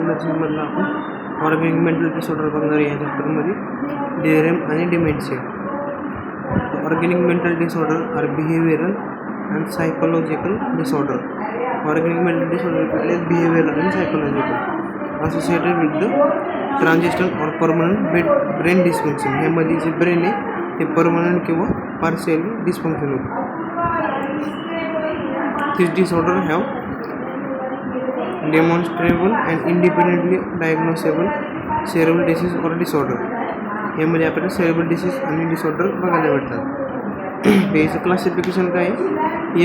लेक्चरमधला आपण organic mental disorder बघणार आहे. या चॅप्टरमध्ये DRM आणि dementia. Organic mental disorder are behavioural and psychological disorder. Organic mental disorder is behavioural आणि psychological associated with the transitional or permanent brain dysfunction. ह्यामध्ये जे ब्रेन आहे ते परमनंट किंवा पार्शियली डिस्फंक्शन होतं. This disorder have demonstrable and independently diagnosable cerebral disease or disorder. यामध्ये आपल्याला cerebral disease आणि डिसऑर्डर बघायला भेटतात. याचं क्लासिफिकेशन काय आहे?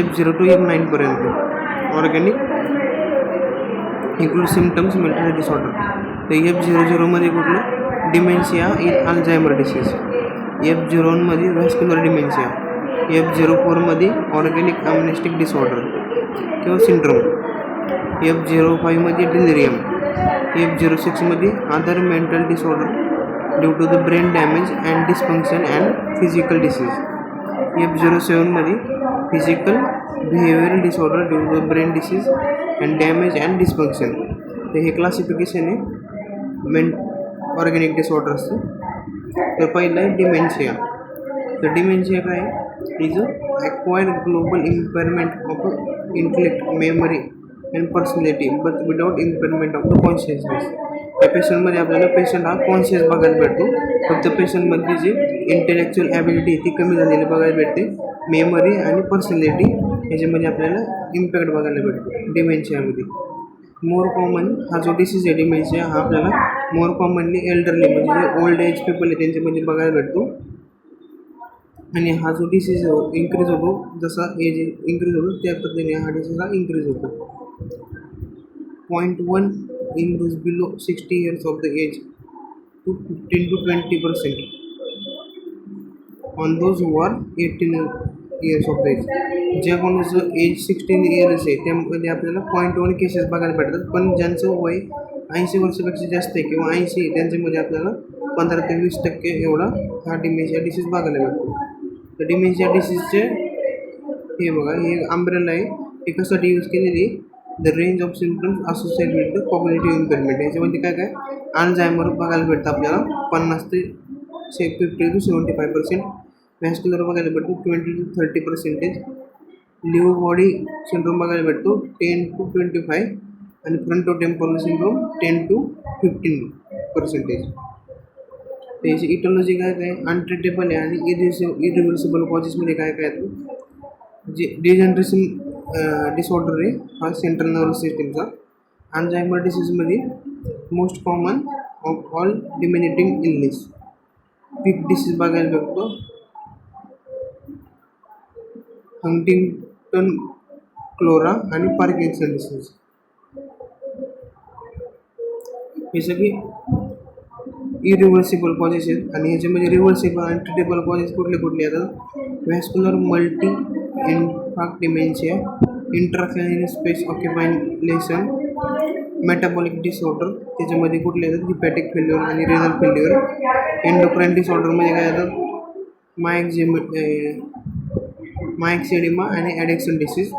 F0 to F9 पर्यंत. Organic include symptoms mental disorder. तर F00 मध्ये कुठलं? Dementia in Alzheimer disease. F01 मध्ये व्हॅस्क्युलर डिमेन्शिया. F04 मध्ये ऑर्गॅनिक अमनेस्टिक डिसऑर्डर किंवा सिंड्रोम. F05 मध्ये डिलिरियम. F06 मध्ये other mental disorder due to the brain damage and dysfunction and physical disease. F07 मध्ये physical behavioural disorder due to the brain disease and damage and dysfunction. तर हे classification आहे organic डिसऑर्डर्सचं. तर पहिलं आहे dementia. तर dementia काय आहे? Is a acquired global इम्पेअरमेंट of intellect, memory and personality but without इम्पेअरमेंट of the consciousness. या पेशंटमध्ये आपल्याला पेशंट हा कॉन्शियस बघायला भेटतो, फक्त पेशंटमध्ये जी इंटेलेक्च्युअल ॲबिलिटी ती कमी झालेली बघायला भेटते. मेमरी आणि पर्सनॅलिटी ह्याच्यामध्ये आपल्याला इम्पॅक्ट बघायला भेटतो डिमेन्शियामध्ये. मोर कॉमन हा जो डिसीज आहे डिमेन्शिया हा आपल्याला मोर कॉमनली एल्डरली म्हणजे जे ओल्ड एज पीपल आहे त्यांच्यामध्ये बघायला भेटतो. आणि हा जो डिसीज इन्क्रीज होतो जसा एज इन्क्रीज होतो त्या पद्धतीने हा डिसीज हा इन्क्रीज होतो. 0.1 in those below 60 years of the age to 15 to 20% on those who are 18 years of the age. ज्या कोणाचं एज 16 इयर्स आहे त्यामध्ये आपल्याला 0.1 केसेस बघायला भेटतात. पण ज्यांचं वय 80 वर्षापेक्षा जास्त आहे किंवा 80 त्यांच्यामध्ये आपल्याला 15 ते 20% एवढा हा डिमेन्शिया डिसीज बघायला भेटतो. तर डिमेन्शिया डिसीजचे हे बघा हे अम्ब्रेला आहे. हे कशासाठी यूज केलेली? The range of symptoms associated with the cognitive इम्पेअरमेंट. याच्यामध्ये काय काय अल्झायमर बघायला भेटतं आपल्याला 50 ते 50 to 75%. व्हॅस्क्युलर बघायला भेटतो 20 to 30%. लिव्ह बॉडी सिंड्रोम बघायला भेटतो 10 to 25. आणि फ्रंटोटेम्पोरल सिंड्रोम 10 to 15%. त्याची इटॉलॉजी काय काय अनट्रीटेबल आहे आणि इरिव्हर्सिबल कॉजेसमध्ये काय काय येतं? जे डिजनरेशन डिसऑर्डर आहे हा सेंट्रल नर्वस सिस्टीमचा. अल्झायमर डिसीजमध्ये most common of all dementing illness. Pick disease बघायला भेटतो. हंटिंग्टन क्लोरा आणि पार्किन्सन डिसीज. हे सगळे इरिव्हर्सिबल कॉजेस आहेत. आणि ह्याच्यामध्ये रिव्हर्सिबल आणि ट्रीटेबल कॉजेस कुठले कुठले येतात? Vascular multi infarct dementia, intracranial space occupy lesion, metabolic disorder त्याच्यामध्ये कुठले येतात? हिपॅटिक फेल्युअर आणि रिनल फेल्युअर. एंडोक्राईन डिसऑर्डरमध्ये काय येतात? मायक्सिडिमा आणि ॲडिक्शन डिसीज.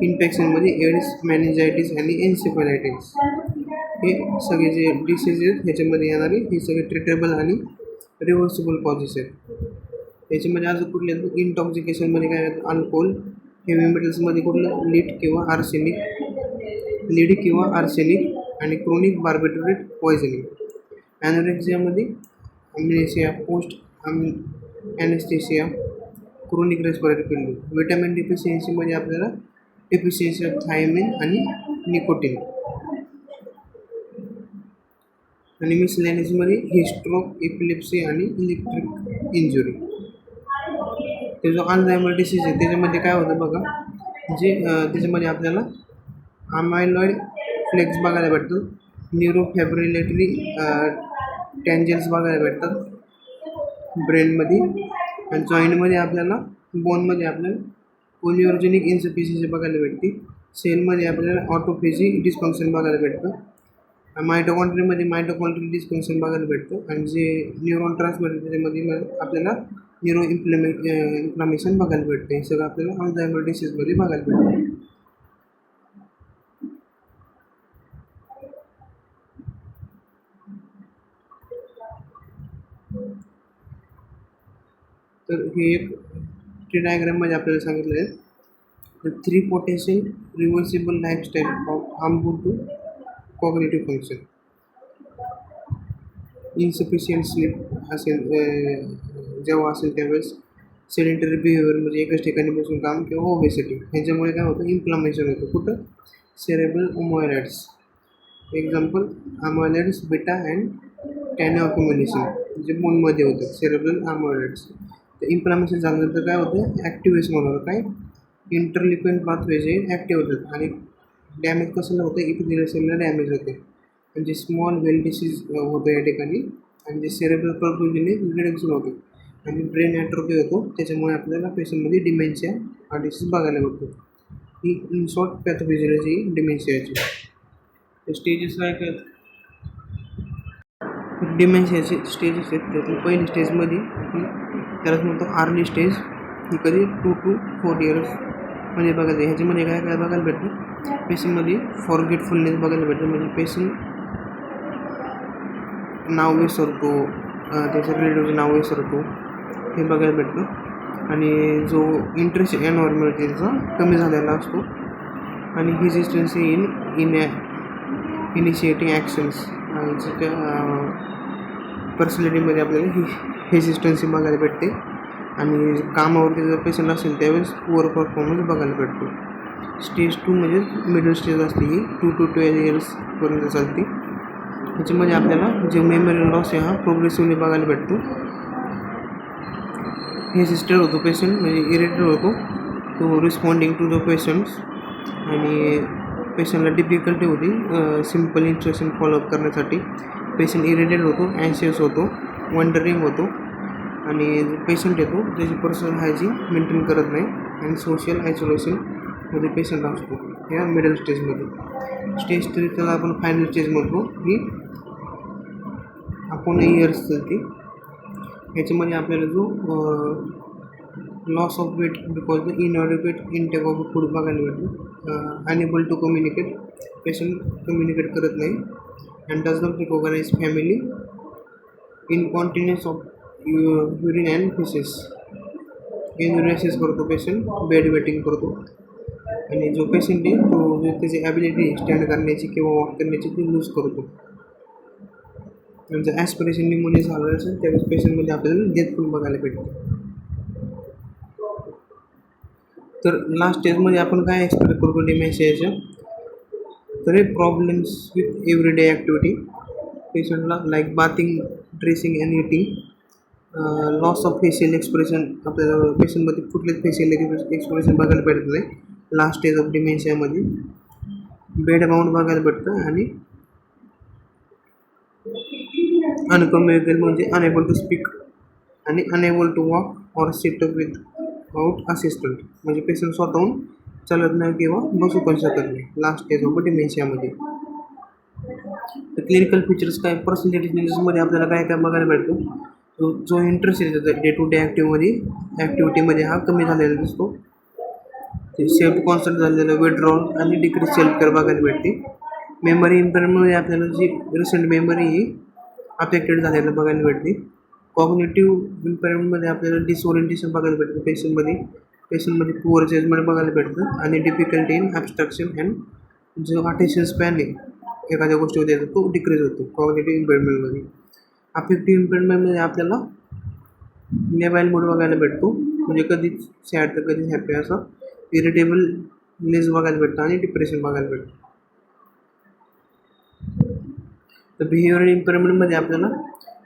इन्फेक्शनमध्ये एड्स, मेनिंजायटिस आणि एन्सेफलायटिस. हे सगळे जे डिसीज आहेत ह्याच्यामध्ये येणारे हे सगळे ट्रीटेबल आणि रिव्हर्सिबल कॉजेस आहेत. याच्यामध्ये अजून कुठले आहेत? इंटॉक्सिकेशनमध्ये काय येतं? अल्कोहोल. हेवी मेटल्समध्ये कुठलं? लीड किंवा आर्सेनिक आणि क्रोनिक बार्बिट्रेट पॉयझनिंग. ॲनोरेक्सियामध्ये amnesia, post anaesthesia, chronic respiratory failure. Vitamin डिफिशियन्सीमध्ये आपल्याला डिफिशियन्सी ऑफ थायमिन आणि निकोटीन. आणि मिसलेनियसमध्ये हिस्ट्रोक, एपिलेप्सी आणि इलेक्ट्रिक इंजुरी. ते जो अल्झायमर डिसीज आहे त्याच्यामध्ये काय होतं बघा, जे त्याच्यामध्ये आपल्याला अमायलॉइड फ्लेक्स बघायला भेटतं. न्यूरोफॅब्रिलेटरी टँजल्स बघायला भेटतात ब्रेनमध्ये. आणि जॉईंटमध्ये आपल्याला बोनमध्ये आपल्याला पोलिओर्जेनिक इन्सफिशियन्सी बघायला भेटते. सेलमध्ये आपल्याला ऑटोफेजी डिस्फंक्शन बघायला भेटतं. मायटोकॉन्ड्रियामध्ये मायटोकॉन्ड्रियल डिस्फंक्शन बघायला भेटतं. आणि जे न्यूरॉन ट्रान्समिटर त्याच्यामध्ये आपल्याला न्यूरो इन्फ्लामेशन बघायला भेटते. हे सगळं आपल्याला अल्झायमर डिसीजमध्ये बघायला भेटतं. तर हे एक ट्री डायग्राममध्ये आपल्याला सांगितलं आहे the 3 potential reversible lifestyle of harmful to cognitive function. Insufficient sleep असेल जेव्हा असेल त्यावेळेस, सेडेंटरी बिहेवियर म्हणजे एकच ठिकाणी बसून काम किंवा ओबेसिटी, ह्याच्यामुळे काय होतं इन्फ्लामेशन होतं. कुठं? Cerebral amyloids. Example amyloids beta and tan accumulation म्हणजे बोनमध्ये होतं सेरेब्रल अमोयलॉइड्स. तर इन्फ्लामेशन झाल्यानंतर काय होतं ॲक्टिव्हेशन होणार, काय इंटरलिक्विन पाथवे जे ॲक्टिव्ह होतात आणि डॅमेज कसं होतं इपिथेलियल सेलला डॅमेज होते म्हणजे स्मॉल वेल डिसीज होतं या ठिकाणी आणि जे सेरेब्रल पर्फ्युजनने रिडक्शन होतं आणि ब्रेन ॲट्रोफी होतो. त्याच्यामुळे आपल्याला पेशंटमध्ये डिमेन्शिया हा डिसीज बघायला भेटतो. ही इन शॉर्ट पॅथोफिजिओलॉजी डिमेन्शियाची. स्टेजेस काय काय डिमेन्शियाचे स्टेजेस आहेत. त्यातून पहिली स्टेजमध्ये त्यालाच म्हणतो अर्ली स्टेज. ही कधी 2 to 4 years मध्ये बघायचं. ह्याच्यामध्ये काय काय बघायला भेटतं पेशंटमध्ये फॉरगेटफुलनेस बघायला भेटतं म्हणजे पेशंट नाव विसरतो, त्याच्या रिलेटिव्हचं नाव विसरतो हे बघायला भेटतं आणि जो इंटरेस्ट एन्व्हायरमेंट त्याचा कमी झालेला असतो आणि हिजिस्टन्सी इन इनिशिएटिंग ॲक्शन्स आणि पर्सनॅलिटीमध्ये आपल्याला हेजिस्टन्सी बघायला भेटते आणि कामावरती जर पेशंट असेल त्यावेळेस पुअर परफॉर्मन्स बघायला भेटतो. स्टेज 2 म्हणजे मिडल स्टेज असते, ही 2 to 12 years पर्यंत चालते. ह्याच्यामध्ये आपल्याला जे मेमरी लॉस आहे हा प्रोग्रेसिव्हली बघायला भेटतो. हेजिस्टेड होतो पेशंट म्हणजे इरिटेड होतो तो रिस्पॉन्डिंग टू द पेशंट्स आणि पेशंटला डिफिकल्टी होती सिम्पल इन्स्ट्रक्शन फॉलोअप करण्यासाठी. पेशंट इरिटेड होतो, अँशियस होतो, वंडरिंग होतो आणि जो पेशंट येतो त्याची पर्सनल हायजीन मेंटेन करत नाही आणि सोशल आयसोलेशनमध्ये पेशंट असतो या मिडल स्टेजमध्ये. स्टेज 3 त्याला आपण फायनल स्टेज म्हणतो. ही आपण इयर्स चालते. ह्याच्यामध्ये आपल्याला जो loss of weight because the inadequate intake of food बघायला भेटतो. Unable to communicate, patient communicate करत नाही and does not recognise family. Incontinence of urine and faeces, युरिनेसिस करतो पेशंट, बेड वेटिंग करतो आणि जो पेशंट आहे तो त्याची ॲबिलिटी स्टँड करण्याची किंवा वॉक करण्याची ती लूज करतो. जर ॲस्पिरेशन निमोनिया झालं असेल त्यावेळेस पेशंटमध्ये आपल्याला डेथ पण बघायला भेटते. तर लास्ट स्टेजमध्ये आपण काय एक्सपेक्ट करतो डिमेन्शियाच्या, तर हे प्रॉब्लेम्स विथ एव्हरीडे ॲक्टिव्हिटी पेशंटला like bathing, dressing and eating, loss of facial expression, आपल्याला पेशंटमध्ये कुठलेच फेशियल एक्सप्रेशन बघायला भेटत नाही लास्ट स्टेज ऑफ डिमेन्शियामध्ये. बेड बाउंड बघायला भेटतं आणि अनकम्युनिकेबल म्हणजे अनेबल टू स्पीक आणि unable to walk or sit up without assistant म्हणजे पेशंट स्वतःहून चालत नाही किंवा बसू पण शकत नाही लास्ट स्टेज ऑफ डिमेन्शियामध्ये. तर क्लिनिकल फीचर्स काय, पर्सनॅलिटी चेंजेसमध्ये आपल्याला काय काय बघायला भेटतो. जो इंटरेस्ट येतो डे टू डे ॲक्टिव्हिटीमध्ये हा कमी झालेला दिसतो. ते सेल्फ कॉन्सन्ट्रेट झालेलं, विड्रॉल आणि डिक्रीज सेल्फ केअर बघायला भेटते. मेमरी इम्पेअरमेंटमध्ये आपल्याला जी रिसेंट मेमरी ही अफेक्टेड झालेलं बघायला भेटते. कॉग्निटिव्ह इम्पेअरमेंटमध्ये आपल्याला डिसओरिएंटेशन बघायला भेटतं पेशंटमध्ये पुअर जजमेंट बघायला भेटतं आणि डिफिकल्टी इन ॲबस्ट्रॅक्शन अँड जो अटेन्शन स्पॅन आहे एखाद्या गोष्टीमध्ये येतो तो डिक्रीज होतो कॉग्निटिव्ह इम्पेअरमेंटमध्ये. अफेक्टिव्ह इम्पेअरमेंटमध्ये आपल्याला लेबाईल मूड बघायला भेटतो म्हणजे कधीच सॅड तर कधीच हॅपी असं. इरिटेबलनेस बघायला भेटतं आणि डिप्रेशन बघायला भेटतं. तर बिहेवियर इम्पेअरमेंटमध्ये आपल्याला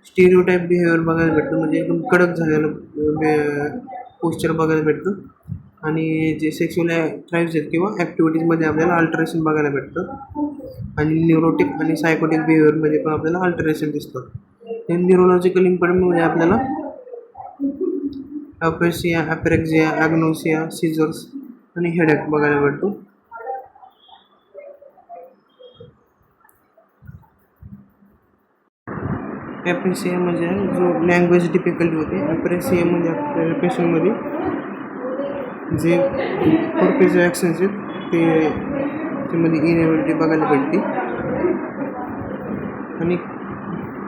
स्टिरियोटाईप बिहेवियर बघायला भेटतं म्हणजे एकदम कडक झालेलं पोस्चर बघायला भेटतं आणि जे सेक्शुअल ड्राईव्स आहेत किंवा ॲक्टिव्हिटीजमध्ये आपल्याला अल्टरेशन बघायला भेटतं आणि न्यूरोटिक आणि सायकोटिक बिहेवियरमध्ये पण आपल्याला अल्टरेशन दिसतं. हे न्यूरोलॉजिकल इम्पेअरमेंटमध्ये आपल्याला अपेसिया, ॲपरेक्झिया, ॲग्नोसिया, सीझर्स आणि हेडेक बघायला भेटतो. ॲपेसिया म्हणजे जो लँग्वेज डिफिकल्टी होते. ॲपरेसिया म्हणजे आपल्या पेशंटमध्ये जे परफेक्ट ॲक्शन्स आहेत त्यामध्ये इनएबिलिटी बघायला भेटते आणि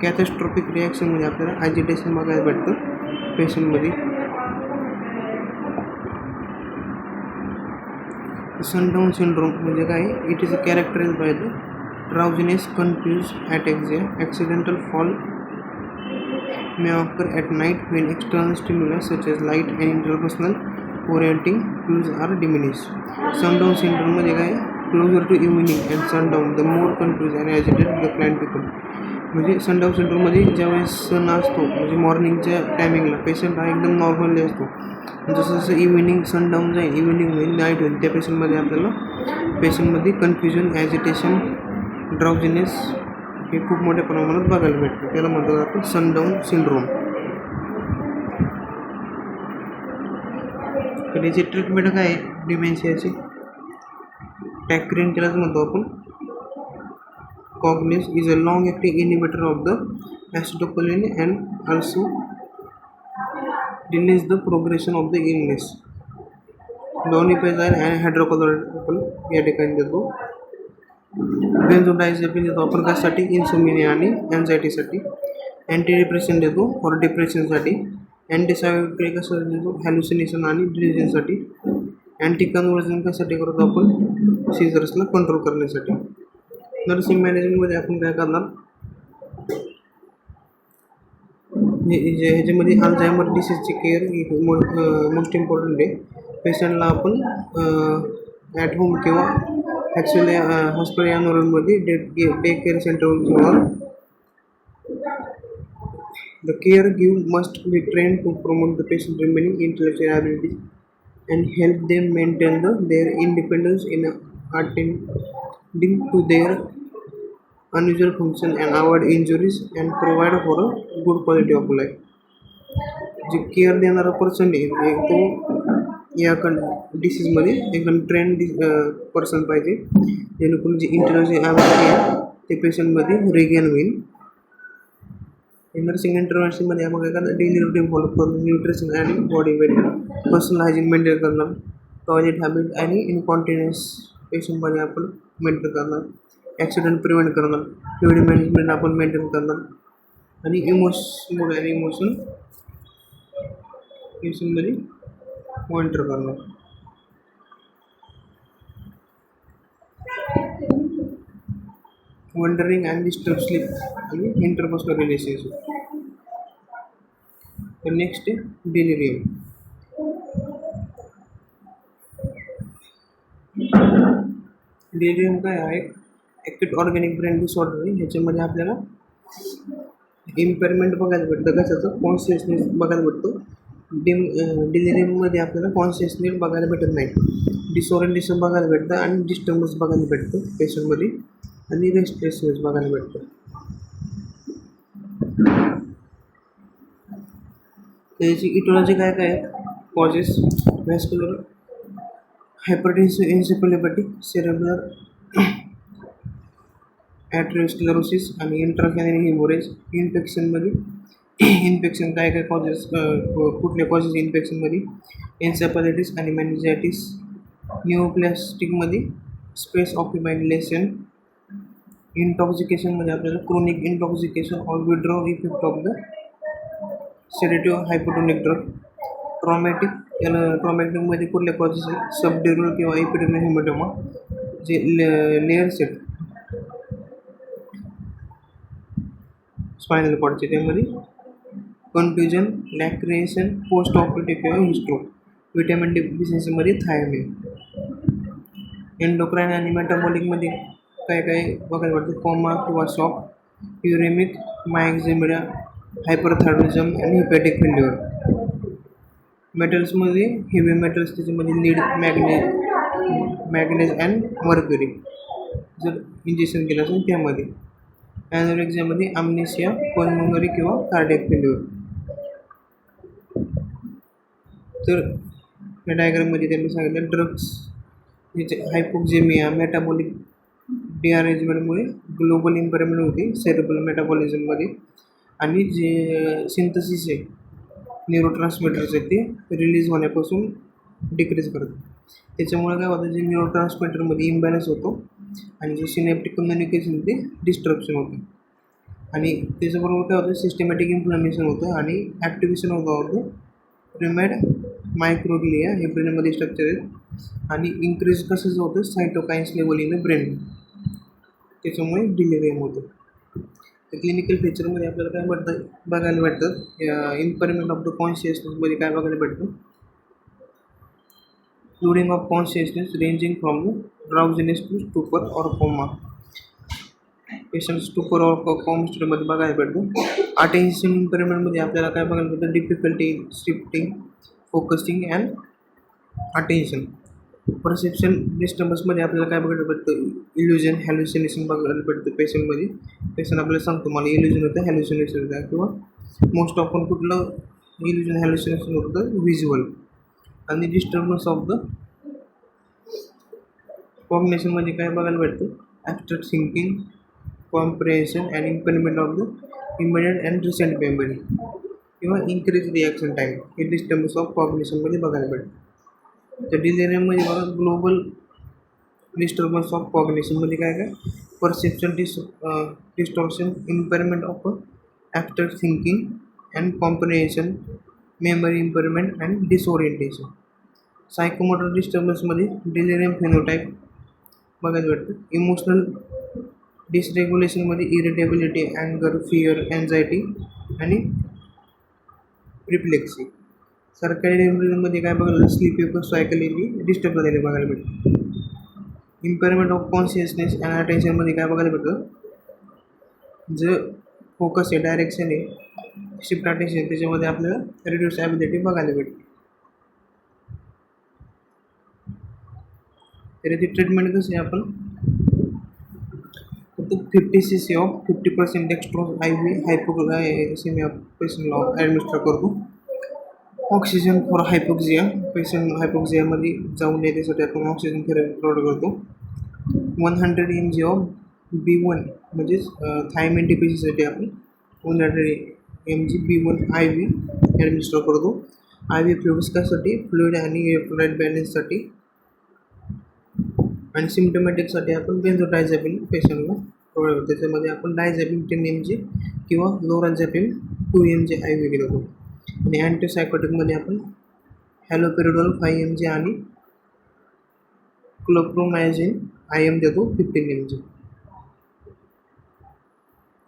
कॅथॅस्ट्रॉफिक रिॲक्शनमध्ये आपल्याला ॲजिटेशन बघायला भेटतं पेशंटमध्ये. सनडाऊन सिंड्रोम म्हणजे काय? It is a characterise by the drowsiness, confused, ataxia, accidental fall may occur at night when external stimuli such as light and interpersonal orienting cues are diminished. Sundown syndrome मध्ये काय? Closer to evening and sundown, the more confused and agitated the client become. म्हणजे सनडाऊन सिंड्रोममध्ये ज्यावेळेस सन असतो म्हणजे मॉर्निंगच्या टायमिंगला patient हा एकदम normally असतो. जसं जसं इव्हिनिंग सनडाऊन जाईल, इव्हिनिंग होईल, नाईट होईल, त्या पेशंटमध्ये कन्फ्युजन, ॲजिटेशन, ड्राउझिनेस हे खूप मोठ्या प्रमाणात बघायला भेटतं. त्याला म्हणतात आपण सनडाऊन सिंड्रोम. तर याची ट्रीटमेंट काय आहे डिमेन्शियाची? टॅक्रिन त्यालाच म्हणतो आपण. Cognase is a long-acting inhibitor of the acetylcholine and also delays the progression of the illness. Donepezil and hydrochloride आपण या ठिकाणी देतो. बेन्झोडायझेपिन देतो आपण कशासाठी? इन्सोमिनिया आणि एन्झायटीसाठी. अँटीडिप्रेशन देतो फॉर डिप्रेशनसाठी. अँटीसायकोटिक कशासाठी देतो? हॅल्युसिनेशन आणि डिल्युजनसाठी. अँटीकन्व्हर्जन कशासाठी करतो आपण? सीझर्सला कंट्रोल करण्यासाठी. नर्सिंग मॅनेजमेंटमध्ये आपण काय करणार? ह्याच्यामध्ये अल्झायमर डिसीजची केअर ही मोस्ट इम्पॉर्टंट आहे. पेशंटला आपण ॲट होम किंवा ॲक्च्युली हॉस्पिटल एन्व्हायरमेंटमध्ये डे केअर सेंटरवर किंवा the care give must be train to promote the patient remaining intellectual ability and help them maintain their independence in attending to their unusual function and avoid injuries and provide for a good quality of life. जे care देणारा person आहे तो या डिसीजमध्ये एकदम trend person पाहिजे, जेणेकरून जी इंटरव्ह्यूची ability आहे ते पेशंटमध्ये रिगेन होईल. नर्सिंग इंटरव्हेन्शनमध्ये आपण काय करणार? डेली रुटीन फॉलो करून न्यूट्रिशन आणि body weight, personal hygiene maintain करणार, टॉयलेट हॅबिट आणि इनकॉन्टिन्युअस पेशंटमध्ये आपण मेंटेन करणार, ॲक्सिडेंट प्रिव्हेंट करणार, फ्लुइड मॅनेजमेंट आपण मेंटेन करणार आणि इमोशन पेशंटमध्ये मॉनिटर करणार. वंडरिंग अँड डिस्टर्ब स्लीप आणि इंटरपर्सनल रिलेशनशिप. तर नेक्स्ट आहे डिलिरियम. डिलिरियम काय आहे? ॲक्यूट ऑर्गॅनिक ब्रेन डिसऑर्डर आहे. ह्याच्यामध्ये आपल्याला इम्पेअरमेंट बघायला भेटतं, कशाचं? कॉन्शियसनेस बघायला भेटतो. डिलिरियममध्ये आपल्याला कॉन्शियसनेस बघायला भेटत नाही, डिसओरिएंटेशन बघायला भेटतं आणि डिस्टर्बन्स बघायला भेटतं पेशंटमध्ये आणि रेस्टलेसनेस बघायला भेटतं. त्याची इटिओलॉजी काय काय आहे? कॉजेस: व्हॅस्क्युलर हायपरटेन्सिव्ह एन्सेफॅलोपॅथी, सेरेब्रल ॲट्रोस्क्लेरोसिस आणि इंट्राक्रॅनियल हेमोरेज. इन्फेक्शन काय काय कॉजेस, कुठल्या कॉजेस इन्फेक्शनमध्ये? एन्सेफॅलायटिस आणि मेनिंजायटिस. न्यूरोप्लास्टिकमध्ये स्पेस ऑक्युपाइड लेशन. इंटॉक्सिकेशनमध्ये आपल्याला chronic intoxication or withdrawal effect of the sedative hypotonic drug. ट्रॉमॅटिकमध्ये कुठल्या कॉजेस आहेत? सबड्युरल किंवा एपिड्युरल हेमोटोमा. जे लेअर सेट स्पायनल कॉर्डचे, त्यामध्ये कन्फ्युजन, लॅक्रिएशन, पोस्ट ऑपरेटिव्ह किंवा हिस्ट्रो. विटॅमिन डिफिशियन्सीमध्ये थायमिन. एंडोक्राईन आणि मेटाबॉलिकमध्ये काय काय बघायला वाटतं? कोमा किंवा शॉक, युरेमिक, मायक्झेमिया, हायपरथायरॉइडिझम आणि हिपॅटिक फेल्युअर. मेटल्समध्ये हेवी मेटल्स, त्याच्यामध्ये लीड, मॅग्नेज अँड मर्क्युरी जर इंजेक्शन केलं असेल त्यामध्ये. ॲनोरेक्सियामध्ये अमनेसिया, पल्मोनरी किंवा कार्डियक फेल्युअर. तर या डायग्राममध्ये त्यांनी सांगितलं ड्रग्स याचे हायपोक्झेमिया, मेटाबॉलिक डिअरेंजमेंटमुळे ग्लोबल इम्पेअरमेंट होते सेरेब्रल मेटाबॉलिझममध्ये आणि जे सिंथसिस आहे न्यूरोट्रान्समीटर्स आहेत ते रिलीज होण्यापासून डिक्रीज करतात. त्याच्यामुळे काय होतं? जे न्यूरोट्रान्समीटरमध्ये इम्बॅलन्स होतो आणि जे सिनेप्टिक कम्युनिकेशन ते डिस्ट्रप्शन होतं आणि त्याच्याबरोबर काय होतं? सिस्टमॅटिक इन्फ्लमेशन होतं आणि ॲक्टिव्हेशन होतं प्रिमॅड मायक्रोग्लिया हे ब्रेनमध्ये स्ट्रक्चर आहेत आणि इन्क्रीज कसं होतं सायटोकाइन्स लेवल इन द ब्रेन, त्याच्यामुळे डिलेरियम होतं. तर क्लिनिकल फीचरमध्ये आपल्याला काय बघायला भेटतं इम्पेअरमेंट ऑफ द कॉन्शियसनेसमध्ये काय बघायला भेटतं, flooding of consciousness ranging from drowsiness to stupor or coma. Patient stupor or coma स्टेटमध्ये बघायला भेटतं. अटेन्शन इम्पेअरमेंटमध्ये आपल्याला काय बघायला भेटतं, difficulty shifting focusing and attention. Perception डिस्टर्बन्समध्ये आपल्याला काय बघायला भेटतं, इल्युजन हॅल्युसिनेशन बघायला भेटतं पेशंटमध्ये. पेशंट आपल्याला सांगतो मला इल्युजन होतं हॅल्युसिनेशन होतं, किंवा मोस्ट ऑफन कुठलं इल्युजन हॅल्युसिनेशन होतं व्हिज्युअल. आणि डिस्टर्बन्स ऑफ द कॉग्निशनमध्ये काय बघायला भेटतं, abstract thinking, comprehension and इम्पेअरमेंट of the immediate and recent memory किंवा इन्क्रीज रिॲक्शन टाईम हे डिस्टर्बन्स ऑफ कॉग्निशनमध्ये बघायला भेटतं. तर डिलेरियममध्ये बघा ग्लोबल डिस्टर्बन्स ऑफ कॉग्निशनमध्ये काय perception distortion, impairment of abstract thinking and comprehension, memory impairment and disorientation. Psychomotor डिस्टर्बन्समध्ये delirium phenotype बघायला भेटतं. इमोशनल डिसरेग्युलेशनमध्ये इरिटेबिलिटी, अँगर, फिअर, अँझायटी आणि रिफ्लेक्सी. सर्कॅडियनमध्ये काय बघायला स्लीप सायकल डिस्टर्ब झालेले बघायला भेटतं. इम्पेअरमेंट ऑफ कॉन्शियसनेस अँड अटेन्शनमध्ये काय बघायला भेटतं, जे फोकस आहे, डायरेक्शन आहे, शिफ्ट अटेन्शन, त्याच्यामध्ये आपल्याला रिड्यूस ॲबिलिटी बघायला भेटते. तर याची ट्रीटमेंट कशी आहे, आपण फक्त 50 cc of 50% dextrose IV hypoglycaemia पेशंटला ॲडमिनिस्टर करतो. ऑक्सिजन फॉर हायपोक्सिया, पेशंट हायपोक्सियामध्ये जाऊ नये त्यासाठी आपण ऑक्सिजन थेरपी प्रोव्हाइड करतो. 100 mg ऑफ B1 म्हणजेच थायमिन डिफिशियन्सीसाठी आपण 100 mg B1 IV ॲडमिनिस्टर करतो. IV फ्लुइड्स कशासाठी, फ्लुइड आणि इलेक्ट्रोलाइट बॅलन्ससाठी. आणि सिम्टमॅटिकसाठी आपण बेन्झोडायझॅपिन पेशंटला प्रोव्हाइड करतो. त्याच्यामध्ये आपण डायझॅपिन 10 mg किंवा लोराझॅपिन 2 mg IV देतो. आणि अँटीसायकोटिकमध्ये आपण हॅलोपेरिडोल 5 mg आणि क्लोप्रोमायझिन IM देतो 15 mg.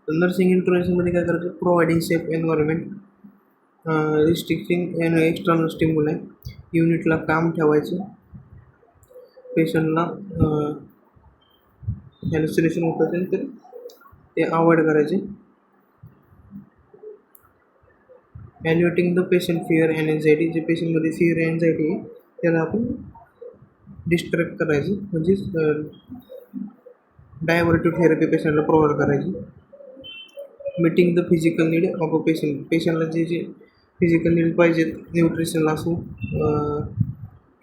नर्सिंग इंटरव्हेन्शनमध्ये काय करायचं, providing safe environment, restricting external stimuli, युनिटला काम ठेवायचं, पेशंटला हॅल्युसिनेशन होत असेल तर ते अवॉइड करायचे. Evaluating the patient fear and anxiety, जे पेशंटमध्ये फिअर एन्झायटी आहे त्याला आपण डिस्ट्रॅक्ट करायचं, म्हणजेच डायव्हर्टिव्ह थेरपी पेशंटला प्रोव्हाइड करायची. Meeting the physical need of a patient, पेशंटला जे फिजिकल नीड पाहिजेत, न्यूट्रिशन असो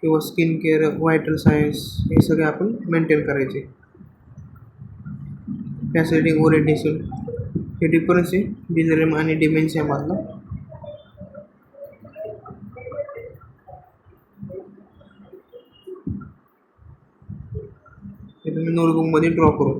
किंवा स्किन केअर, व्हायटल सायन्स, हे सगळे आपण मेंटेन करायचे. फॅसिलिटी ओरिएंटेशन, हे डिफरन्स आहे डिलेरियम आणि डिमेन्शियामधला. हे तुम्ही नोटबुकमध्ये ड्रॉ करू.